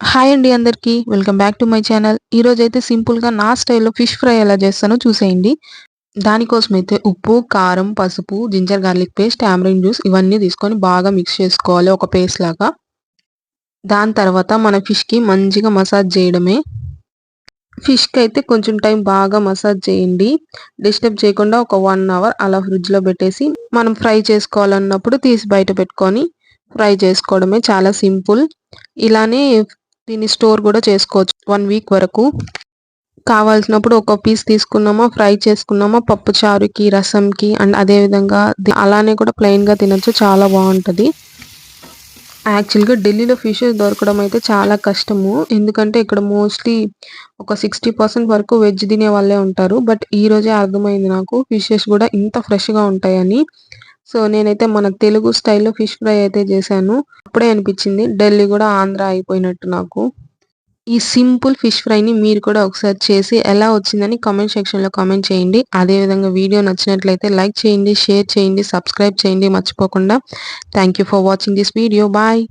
Hi అండి అందరికీ. Welcome back to my channel. ఈరోజైతే సింపుల్‌గా నా స్టైల్‌లో ఫిష్ ఫ్రై ఎలా చేస్తానో చూసేయండి. దానికోసమైతే ఉప్పు, కారం, పసుపు, ginger garlic paste, tamarind juice ఇవన్నీ తీసుకొని బాగా మిక్స్ చేసుకోవాలి ఒక పేస్ట్ లాగా. దాని తర్వాత మన ఫిష్‌కి మంచిగా మసాజ్ చేయడమే. ఫిష్‌కైతే కొంచెం టైం బాగా మసాజ్ చేయండి. డిస్టర్బ్ చేయకుండా ఒక 1 అవర్ అలా ఫ్రిడ్జ్‌లో పెట్టేసి మనం ఫ్రై చేసుకోవాలన్నప్పుడు తీసి బయట పెట్టుకొని ఫ్రై చేసుకోవడమే. చాలా సింపుల్. ఇలానే దీన్ని స్టోర్ కూడా చేసుకోవచ్చు 1 వీక్ వరకు. కావాల్సినప్పుడు ఒక పీస్ తీసుకున్నామా, ఫ్రై చేసుకున్నామా పప్పు చారుకి, రసంకి అండ్ అదే విధంగా అలానే కూడా ప్లెయిన్‌గా తినొచ్చు. చాలా బావుంటది. యాక్చువల్‌గా ఢిల్లీలో ఫిష్ దొరకడం అయితే చాలా కష్టము. ఎందుకంటే ఇక్కడ మోస్ట్‌లీ ఒక 60% వరకు వెజ్ తినే వాళ్ళే ఉంటారు. బట్ ఈరోజే అర్థమైంది నాకు ఫిషెస్ గూడా ఇంత ఫ్రెష్‌గా ఉంటాయని. సో, నేనైతే మన తెలుగు స్టైల్‌లో ఫిష్ ఫ్రై అయితే చేశాను. అప్పుడే అనిపించింది ఢిల్లీ గూడా ఆంధ్ర అయిపోయినట్టు నాకు. ఈ సింపుల్ ఫిష్ ఫ్రైని మీరు కూడా ఒకసారి చేసి ఎలా వచ్చిందని కామెంట్ సెక్షన్‌లో కామెంట్ చేయండి. అదే విధంగా వీడియో నచ్చినట్లయితే లైక్ చేయండి, షేర్ చేయండి, సబ్స్క్రైబ్ చేయండి మర్చిపోకుండా. Thank you for watching this video. Bye.